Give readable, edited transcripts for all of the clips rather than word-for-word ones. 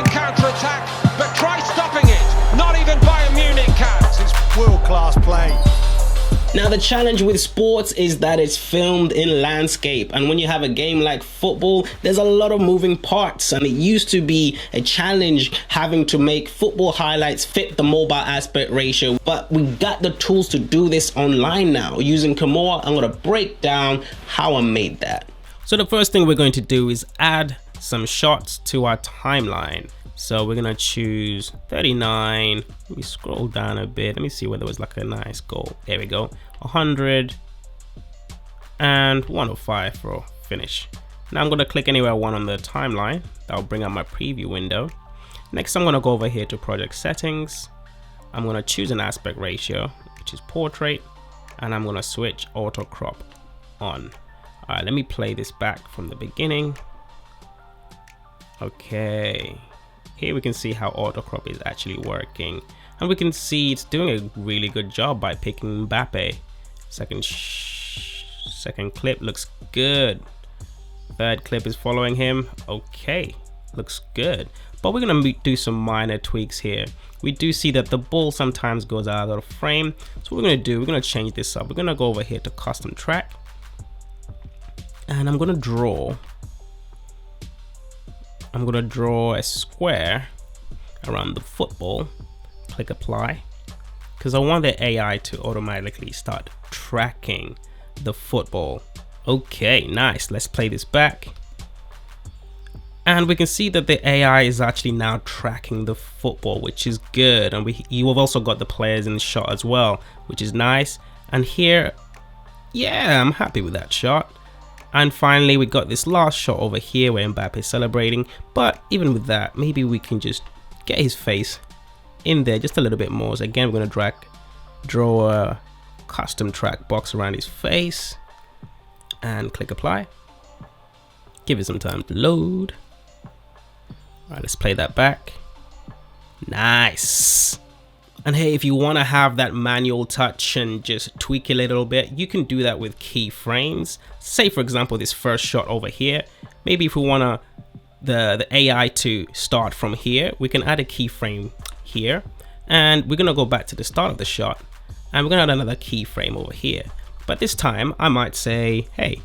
can counter-attack, but try stopping it. Not even Bayern Munich can. It's world-class play. Now the challenge with sports is that it's filmed in landscape, and when you have a game like football, there's a lot of moving parts, and it used to be a challenge having to make football highlights fit the mobile aspect ratio, but we got the tools to do this online now. Using Kamua, I'm going to break down how I made that. So the first thing we're going to do is add some shots to our timeline. So we're gonna choose 39. Let me scroll down a bit. Let me see where there was like a nice goal. There we go. 100 and 105 for finish. Now I'm gonna click anywhere I want on the timeline. That'll bring up my preview window. Next, I'm gonna go over here to project settings. I'm gonna choose an aspect ratio, which is portrait, and I'm gonna switch auto crop on. All right, let me play this back from the beginning. Okay. Here we can see how auto crop is actually working, and we can see it's doing a really good job by picking Mbappe. Second clip looks good. Third clip is following him. Okay, looks good. But we're gonna do some minor tweaks here. We do see that the ball sometimes goes out of frame. So what we're gonna do, we're gonna change this up. We're gonna go over here to custom track, and I'm gonna draw a square around the football. Click apply, because I want the AI to automatically start tracking the football. Okay, nice. Let's play this back. And we can see that the AI is actually now tracking the football, which is good. And you have also got the players in the shot as well, which is nice. And here, yeah, I'm happy with that shot. And finally, we got this last shot over here where Mbappe is celebrating. But even with that, maybe we can just get his face in there just a little bit more. So again, we're going to draw a custom track box around his face and click apply. Give it some time to load. All right, let's play that back. Nice. And hey, if you want to have that manual touch and just tweak it a little bit, you can do that with keyframes. Say for example, this first shot over here, maybe if we want the AI to start from here, we can add a keyframe here, and we're gonna go back to the start of the shot, and we're gonna add another keyframe over here. But this time I might say, hey,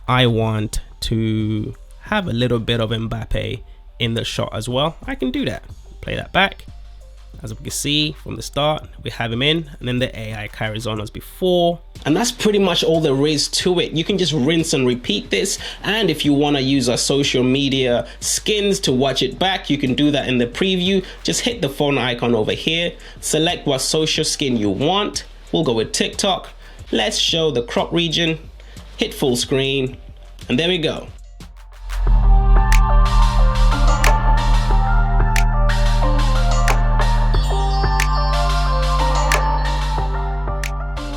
I want to have a little bit of Mbappe in the shot as well. I can do that. Play that back. As we can see from the start, we have him in, and then the AI carries on as before. And that's pretty much all there is to it. You can just rinse and repeat this. And if you want to use our social media skins to watch it back, you can do that in the preview. Just hit the phone icon over here, select what social skin you want. We'll go with TikTok. Let's show the crop region, hit full screen, and there we go.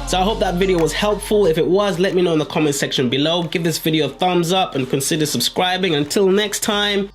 So I hope that video was helpful. If it was, let me know in the comment section below. Give this video a thumbs up and consider subscribing. Until next time.